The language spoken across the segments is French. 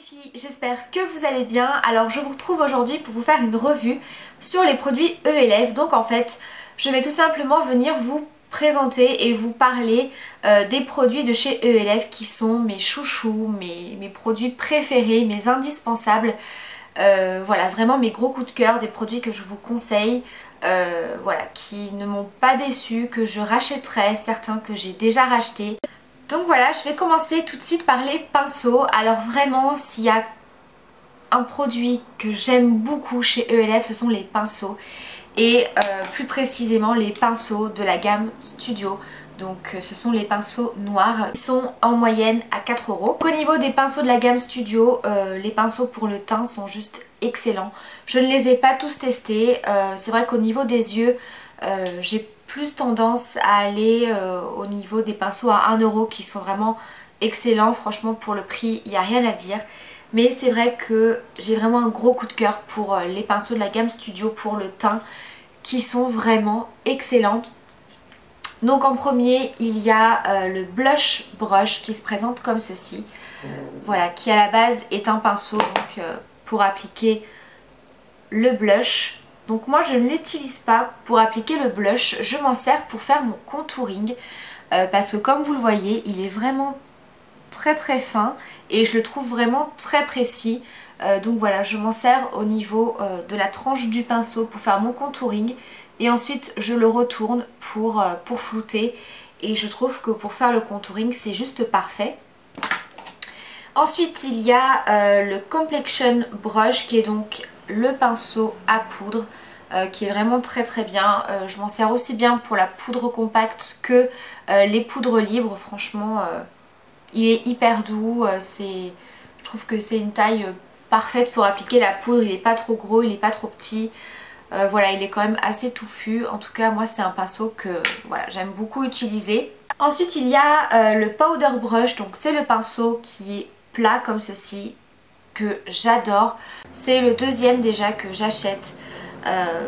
filles, j'espère que vous allez bien. Alors je vous retrouve aujourd'hui pour vous faire une revue sur les produits e-Elève. Donc en fait je vais tout simplement venir vous présenter et vous parler des produits de chez e-Elève qui sont mes chouchous, mes produits préférés, mes indispensables. Voilà, vraiment mes gros coups de cœur, des produits que je vous conseille, voilà, qui ne m'ont pas déçu, que je rachèterai, certains que j'ai déjà rachetés. Donc voilà, je vais commencer tout de suite par les pinceaux. Alors vraiment, s'il y a un produit que j'aime beaucoup chez e-Elève, ce sont les pinceaux. Et plus précisément les pinceaux de la gamme Studio. Donc ce sont les pinceaux noirs. Ils sont en moyenne à 4 €. Au niveau des pinceaux de la gamme Studio, les pinceaux pour le teint sont juste excellents. Je ne les ai pas tous testés. C'est vrai qu'au niveau des yeux, j'ai plus tendance à aller au niveau des pinceaux à 1 € qui sont vraiment excellents. Franchement, pour le prix, il n'y a rien à dire. Mais c'est vrai que j'ai vraiment un gros coup de cœur pour les pinceaux de la gamme Studio pour le teint qui sont vraiment excellents. Donc en premier, il y a le Blush Brush qui se présente comme ceci. Voilà, qui à la base est un pinceau donc, pour appliquer le blush. Donc moi je ne l'utilise pas pour appliquer le blush, je m'en sers pour faire mon contouring parce que comme vous le voyez, il est vraiment très fin et je le trouve vraiment très précis. Donc voilà, je m'en sers au niveau de la tranche du pinceau pour faire mon contouring et ensuite je le retourne pour flouter et je trouve que pour faire le contouring c'est juste parfait. Ensuite il y a le Complexion Brush qui est donc le pinceau à poudre qui est vraiment très bien. Je m'en sers aussi bien pour la poudre compacte que les poudres libres. Franchement il est hyper doux, je trouve que c'est une taille parfaite pour appliquer la poudre. Il n'est pas trop gros, il n'est pas trop petit. Voilà, il est quand même assez touffu. En tout cas moi c'est un pinceau que voilà, j'aime beaucoup utiliser. Ensuite il y a le Powder Brush, donc c'est le pinceau qui est plat comme ceci, que j'adore. C'est le deuxième déjà que j'achète.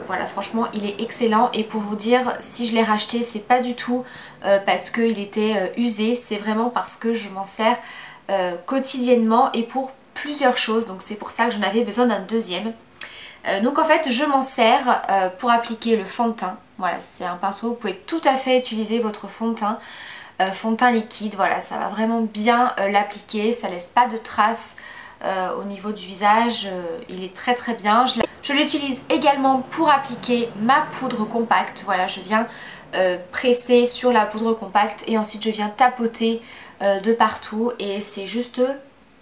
Voilà, franchement il est excellent et pour vous dire, si je l'ai racheté c'est pas du tout parce qu'il était usé, c'est vraiment parce que je m'en sers quotidiennement et pour plusieurs choses, donc c'est pour ça que j'en avais besoin d'un deuxième. Donc en fait je m'en sers pour appliquer le fond de teint. Voilà, c'est un pinceau, vous pouvez tout à fait utiliser votre fond de teint liquide. Voilà, ça va vraiment bien l'appliquer, ça laisse pas de traces au niveau du visage, il est très bien. Je l'utilise également pour appliquer ma poudre compacte. Voilà, je viens presser sur la poudre compacte et ensuite je viens tapoter de partout et c'est juste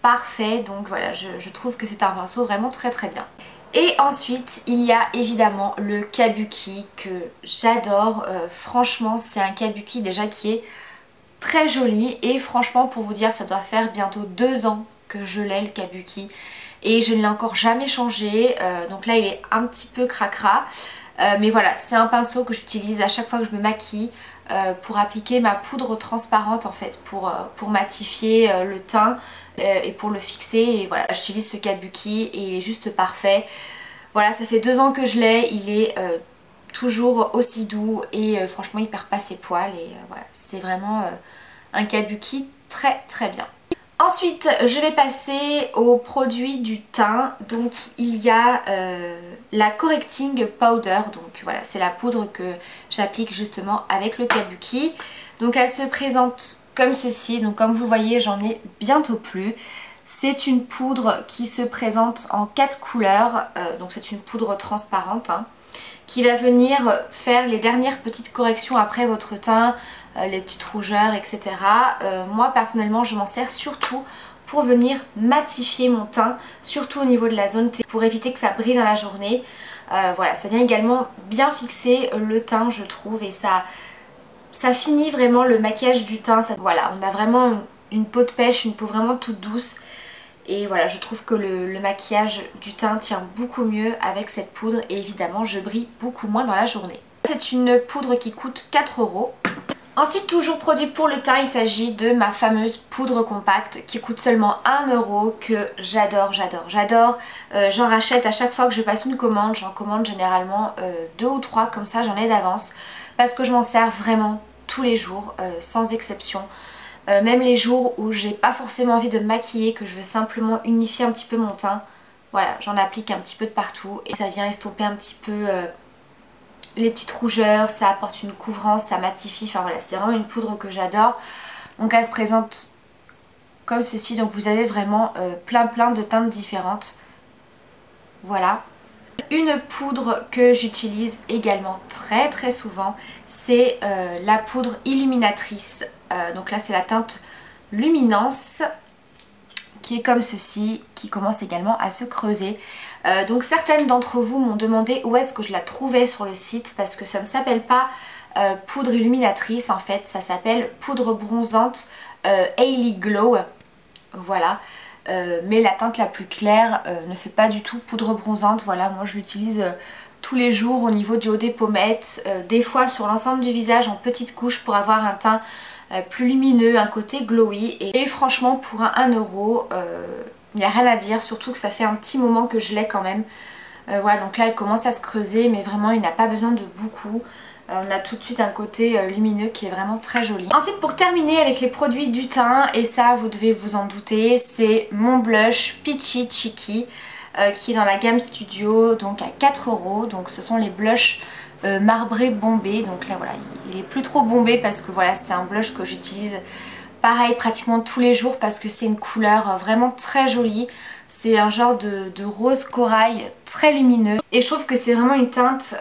parfait. Donc voilà, je trouve que c'est un pinceau vraiment très bien. Et ensuite il y a évidemment le Kabuki que j'adore. Franchement c'est un Kabuki déjà qui est très joli et franchement pour vous dire ça doit faire bientôt 2 ans que je l'ai, le Kabuki, et je ne l'ai encore jamais changé. Donc là il est un petit peu cracra, mais voilà, c'est un pinceau que j'utilise à chaque fois que je me maquille pour appliquer ma poudre transparente en fait, pour matifier le teint et pour le fixer. Et voilà, j'utilise ce Kabuki et il est juste parfait. Voilà, ça fait 2 ans que je l'ai, il est toujours aussi doux et franchement il perd pas ses poils et voilà, c'est vraiment un Kabuki très bien. Ensuite je vais passer aux produits du teint. Donc il y a la Correcting Powder, donc voilà, c'est la poudre que j'applique justement avec le Kabuki. Donc elle se présente comme ceci, donc comme vous le voyez j'en ai bientôt plus. C'est une poudre qui se présente en 4 couleurs, donc c'est une poudre transparente hein, qui va venir faire les dernières petites corrections après votre teint, les petites rougeurs, etc. Moi personnellement je m'en sers surtout pour venir matifier mon teint, surtout au niveau de la zone T, pour éviter que ça brille dans la journée. Voilà, ça vient également bien fixer le teint je trouve, et ça finit vraiment le maquillage du teint. Voilà, on a vraiment une peau de pêche, une peau vraiment toute douce. Et voilà, je trouve que le maquillage du teint tient beaucoup mieux avec cette poudre et évidemment je brille beaucoup moins dans la journée. C'est une poudre qui coûte 4 €. Ensuite, toujours produit pour le teint, il s'agit de ma fameuse poudre compacte qui coûte seulement 1 € que j'adore. J'en rachète à chaque fois que je passe une commande, j'en commande généralement 2 ou 3, comme ça j'en ai d'avance parce que je m'en sers vraiment tous les jours sans exception. Même les jours où j'ai pas forcément envie de me maquiller, que je veux simplement unifier un petit peu mon teint, voilà, j'en applique un petit peu de partout et ça vient estomper un petit peu les petites rougeurs, ça apporte une couvrance, ça matifie, enfin voilà, c'est vraiment une poudre que j'adore. Donc elle se présente comme ceci, donc vous avez vraiment plein de teintes différentes. Voilà. Une poudre que j'utilise également très souvent, c'est la poudre illuminatrice. Donc là c'est la teinte Luminance qui est comme ceci, qui commence également à se creuser. Donc certaines d'entre vous m'ont demandé où est-ce que je la trouvais sur le site, parce que ça ne s'appelle pas poudre illuminatrice en fait, ça s'appelle poudre bronzante Hailey Glow. Voilà. Mais la teinte la plus claire ne fait pas du tout poudre bronzante. Voilà, moi je l'utilise tous les jours au niveau du haut des pommettes, des fois sur l'ensemble du visage en petites couches pour avoir un teint plus lumineux, un côté glowy. Et franchement pour un 1€, il n'y a rien à dire, surtout que ça fait un petit moment que je l'ai quand même. Voilà, donc là elle commence à se creuser, mais vraiment il n'a pas besoin de beaucoup. On a tout de suite un côté lumineux qui est vraiment très joli. Ensuite pour terminer avec les produits du teint, et ça vous devez vous en douter, c'est mon blush Peachy Cheeky qui est dans la gamme Studio, donc à 4€. Donc ce sont les blushs marbrés bombés. Donc là voilà, il est plus trop bombé parce que voilà, c'est un blush que j'utilise pareil pratiquement tous les jours parce que c'est une couleur vraiment très jolie. C'est un genre de rose corail très lumineux et je trouve que c'est vraiment une teinte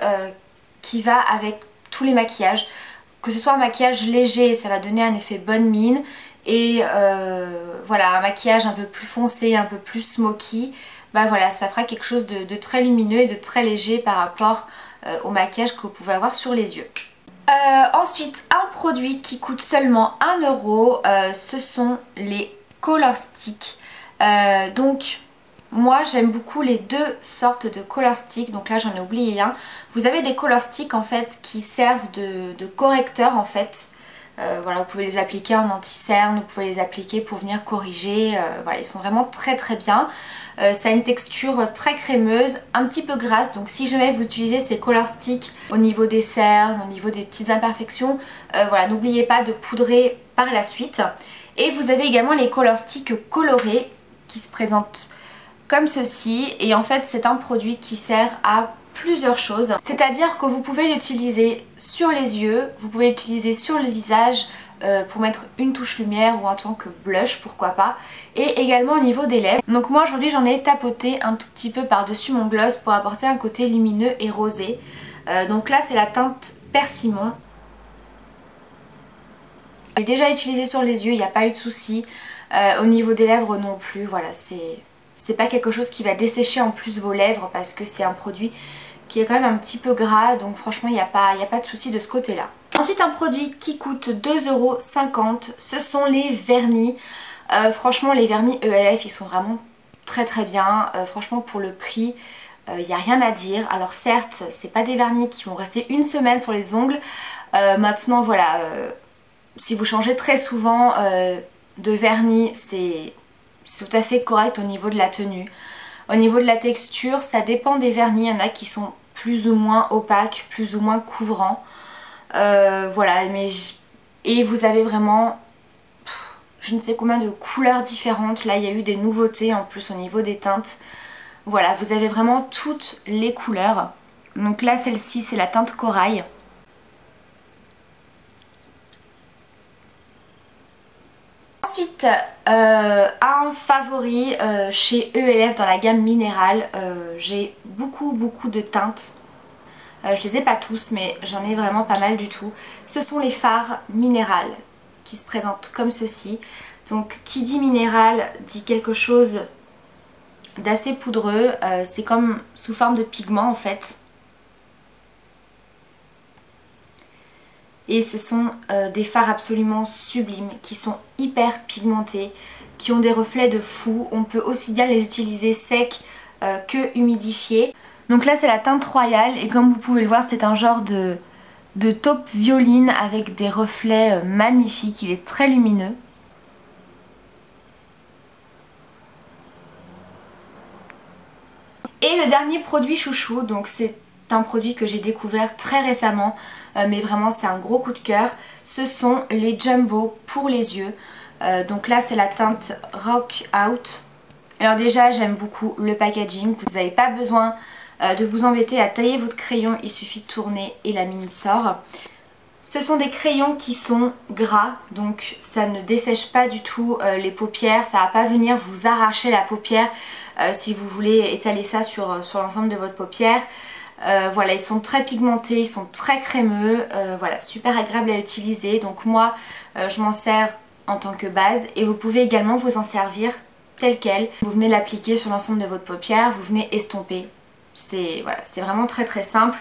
qui va avec tous les maquillages. Que ce soit un maquillage léger, ça va donner un effet bonne mine, et voilà, un maquillage un peu plus foncé, un peu plus smoky, bah voilà, ça fera quelque chose de très lumineux et de très léger par rapport au maquillage que vous pouvez avoir sur les yeux. Ensuite, un produit qui coûte seulement 1€, ce sont les Color Stick. Donc moi j'aime beaucoup les deux sortes de color stick, donc là j'en ai oublié un. Vous avez des color sticks en fait qui servent de correcteur en fait. Voilà, vous pouvez les appliquer en anti-cerne, vous pouvez les appliquer pour venir corriger. Voilà, ils sont vraiment très bien. Ça a une texture très crémeuse, un petit peu grasse, donc si jamais vous utilisez ces color sticks au niveau des cernes, au niveau des petites imperfections, voilà, n'oubliez pas de poudrer par la suite. Et vous avez également les color sticks colorés qui se présentent comme ceci, et en fait c'est un produit qui sert à plusieurs choses. C'est-à-dire que vous pouvez l'utiliser sur les yeux, vous pouvez l'utiliser sur le visage pour mettre une touche lumière ou en tant que blush, pourquoi pas, et également au niveau des lèvres. Donc moi aujourd'hui j'en ai tapoté un tout petit peu par-dessus mon gloss pour apporter un côté lumineux et rosé. Donc là c'est la teinte Persimon. Je l'ai déjà utilisé sur les yeux, il n'y a pas eu de souci. Au niveau des lèvres non plus, voilà, c'est pas quelque chose qui va dessécher en plus vos lèvres parce que c'est un produit qui est quand même un petit peu gras, donc franchement il n'y a pas de souci de ce côté là. Ensuite un produit qui coûte 2,50€, ce sont les vernis. Franchement les vernis ELF ils sont vraiment très bien, franchement pour le prix il n'y a rien à dire. Alors certes c'est pas des vernis qui vont rester une semaine sur les ongles, maintenant voilà, si vous changez très souvent de vernis c'est tout à fait correct au niveau de la tenue. Au niveau de la texture, ça dépend des vernis. Il y en a qui sont plus ou moins opaques, plus ou moins couvrants. Voilà, et vous avez vraiment je ne sais combien de couleurs différentes. Là, il y a eu des nouveautés en plus au niveau des teintes. Voilà, vous avez vraiment toutes les couleurs. Donc là, celle-ci, c'est la teinte corail. Ensuite, un favori chez ELF dans la gamme minérale, j'ai beaucoup de teintes. Je les ai pas tous mais j'en ai vraiment pas mal du tout. Ce sont les fards minérales qui se présentent comme ceci. Donc qui dit minéral dit quelque chose d'assez poudreux, c'est comme sous forme de pigment en fait. Et ce sont des fards absolument sublimes qui sont hyper pigmentés, qui ont des reflets de fou. On peut aussi bien les utiliser secs que humidifiés. Donc là c'est la teinte Royale et comme vous pouvez le voir c'est un genre de taupe violine avec des reflets magnifiques. Il est très lumineux. Et le dernier produit chouchou, donc c'est un produit que j'ai découvert très récemment, mais vraiment c'est un gros coup de cœur. Ce sont les Jumbo pour les yeux. Donc là c'est la teinte Rock Out. Alors déjà j'aime beaucoup le packaging, vous n'avez pas besoin de vous embêter à tailler votre crayon, il suffit de tourner et la mine sort. Ce sont des crayons qui sont gras, donc ça ne dessèche pas du tout les paupières, ça va pas venir vous arracher la paupière si vous voulez étaler ça sur l'ensemble de votre paupière. Voilà, ils sont très pigmentés, ils sont très crémeux, voilà, super agréable à utiliser. Donc moi je m'en sers en tant que base et vous pouvez également vous en servir tel quel. Vous venez l'appliquer sur l'ensemble de votre paupière, vous venez estomper. C'est voilà, c'est vraiment très très simple.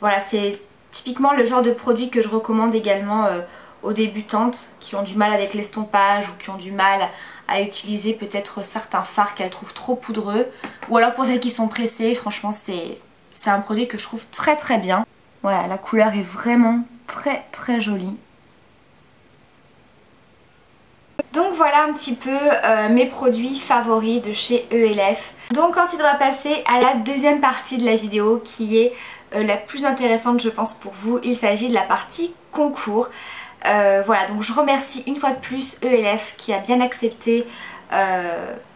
Voilà, c'est typiquement le genre de produit que je recommande également aux débutantes qui ont du mal avec l'estompage ou qui ont du mal à utiliser peut-être certains fards qu'elles trouvent trop poudreux. Ou alors pour celles qui sont pressées, franchement c'est un produit que je trouve très très bien. Voilà, la couleur est vraiment très très jolie. Donc voilà un petit peu mes produits favoris de chez ELF. Donc ensuite on va passer à la deuxième partie de la vidéo qui est la plus intéressante je pense pour vous. Il s'agit de la partie concours. Voilà, donc je remercie une fois de plus ELF qui a bien accepté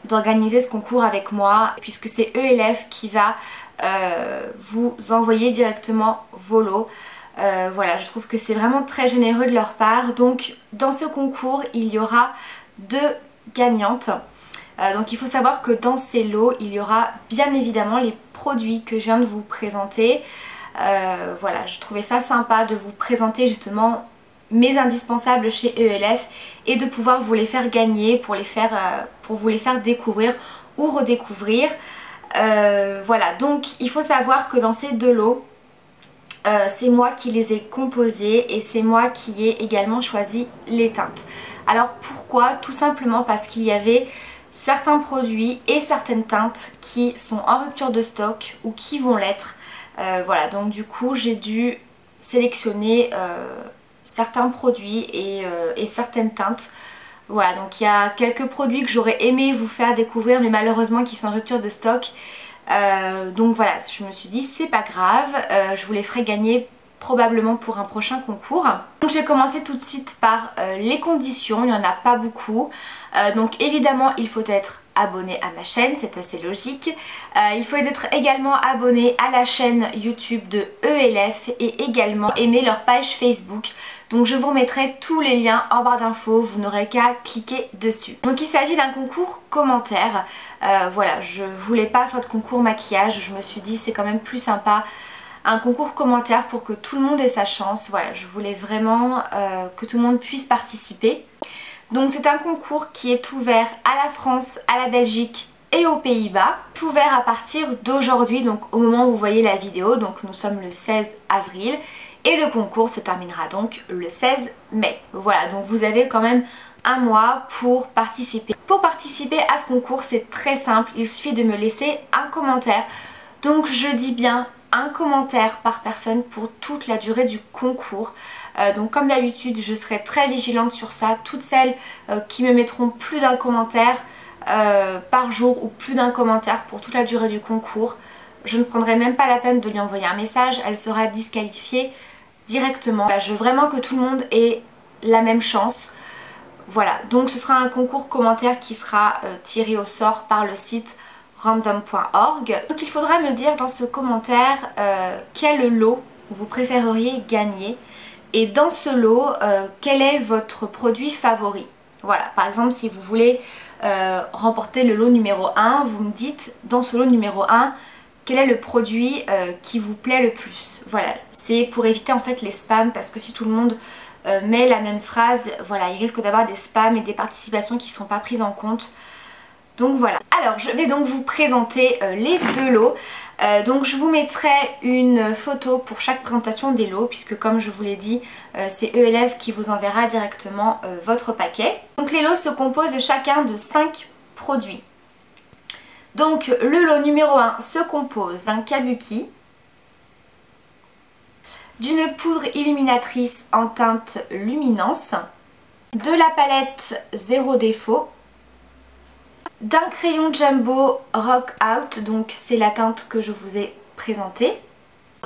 d'organiser ce concours avec moi, puisque c'est ELF qui va vous envoyer directement vos lots. Voilà, je trouve que c'est vraiment très généreux de leur part. Donc dans ce concours il y aura 2 gagnantes. Donc il faut savoir que dans ces lots il y aura bien évidemment les produits que je viens de vous présenter. Voilà, je trouvais ça sympa de vous présenter justement mes indispensables chez ELF et de pouvoir vous les faire gagner pour vous les faire découvrir ou redécouvrir. Voilà, donc il faut savoir que dans ces 2 lots c'est moi qui les ai composés et c'est moi qui ai également choisi les teintes. Alors pourquoi? Tout simplement parce qu'il y avait certains produits et certaines teintes qui sont en rupture de stock ou qui vont l'être. Voilà, donc du coup j'ai dû sélectionner certains produits et certaines teintes. Voilà, donc il y a quelques produits que j'aurais aimé vous faire découvrir mais malheureusement qui sont en rupture de stock. Donc voilà, je me suis dit c'est pas grave, je vous les ferai gagner probablement pour un prochain concours. Donc j'ai commencé tout de suite par les conditions, il n'y en a pas beaucoup. Donc évidemment il faut être abonné à ma chaîne, c'est assez logique. Il faut être également abonné à la chaîne YouTube de ELF et également aimer leur page Facebook. Donc je vous remettrai tous les liens en barre d'infos, vous n'aurez qu'à cliquer dessus. Donc il s'agit d'un concours commentaire. Voilà, je voulais pas faire de concours maquillage, je me suis dit c'est quand même plus sympa un concours commentaire pour que tout le monde ait sa chance. Voilà, je voulais vraiment que tout le monde puisse participer. Donc c'est un concours qui est ouvert à la France, à la Belgique et aux Pays-Bas. Ouvert à partir d'aujourd'hui, donc au moment où vous voyez la vidéo, donc nous sommes le 16 avril. Et le concours se terminera donc le 16 mai. Voilà, donc vous avez quand même un mois pour participer. Pour participer à ce concours, c'est très simple, il suffit de me laisser un commentaire. Donc je dis bien un commentaire par personne pour toute la durée du concours. Donc comme d'habitude, je serai très vigilante sur ça. Toutes celles qui me mettront plus d'un commentaire par jour ou plus d'un commentaire pour toute la durée du concours, je ne prendrai même pas la peine de lui envoyer un message, elle sera disqualifiée directement. Là, je veux vraiment que tout le monde ait la même chance. Voilà, donc ce sera un concours commentaire qui sera tiré au sort par le site random.org. Donc il faudra me dire dans ce commentaire quel lot vous préféreriez gagner et dans ce lot quel est votre produit favori. Voilà, par exemple si vous voulez remporter le lot numéro 1, vous me dites dans ce lot numéro 1 quel est le produit qui vous plaît le plus. Voilà, c'est pour éviter en fait les spams parce que si tout le monde met la même phrase, voilà, il risque d'avoir des spams et des participations qui ne sont pas prises en compte. Donc voilà. Alors je vais donc vous présenter les 2 lots. Donc je vous mettrai une photo pour chaque présentation des lots puisque comme je vous l'ai dit c'est ELF qui vous enverra directement votre paquet. Donc les lots se composent chacun de 5 produits. Donc le lot numéro 1 se compose d'un kabuki, d'une poudre illuminatrice en teinte luminance, de la palette zéro défaut, d'un crayon Jumbo Rock Out, donc c'est la teinte que je vous ai présentée,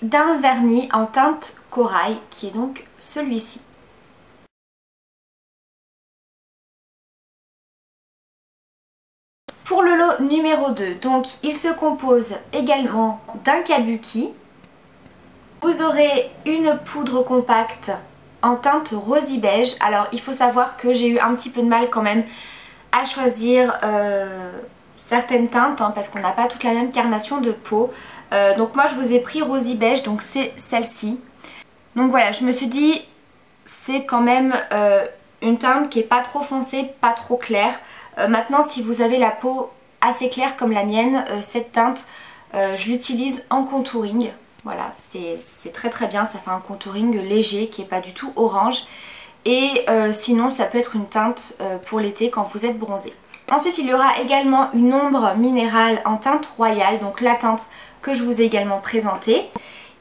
d'un vernis en teinte corail qui est donc celui-ci. Pour le lot numéro 2, donc il se compose également d'un kabuki. Vous aurez une poudre compacte en teinte rosy beige. Alors il faut savoir que j'ai eu un petit peu de mal quand même à choisir certaines teintes parce qu'on n'a pas toute la même carnation de peau. Donc moi je vous ai pris rosy beige, donc c'est celle-ci. Donc voilà, je me suis dit c'est quand même une teinte qui est pas trop foncée, pas trop claire. Maintenant si vous avez la peau assez claire comme la mienne, cette teinte je l'utilise en contouring. Voilà, c'est très très bien, ça fait un contouring léger qui est pas du tout orange. Et sinon ça peut être une teinte pour l'été quand vous êtes bronzé. Ensuite il y aura également une ombre minérale en teinte royale, donc la teinte que je vous ai également présentée.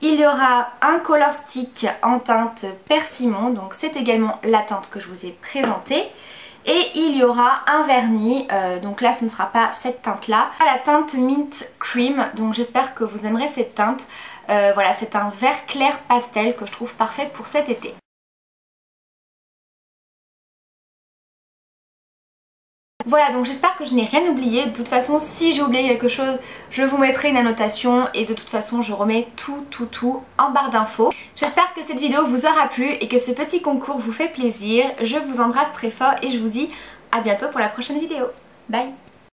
Il y aura un color stick en teinte persimmon, donc c'est également la teinte que je vous ai présentée. Et il y aura un vernis, donc là ce ne sera pas cette teinte là, la teinte Mint Cream, donc j'espère que vous aimerez cette teinte. Voilà, c'est un vert clair pastel que je trouve parfait pour cet été. Voilà, donc j'espère que je n'ai rien oublié. De toute façon, si j'ai oublié quelque chose, je vous mettrai une annotation et de toute façon, je remets tout en barre d'infos. J'espère que cette vidéo vous aura plu et que ce petit concours vous fait plaisir. Je vous embrasse très fort et je vous dis à bientôt pour la prochaine vidéo. Bye!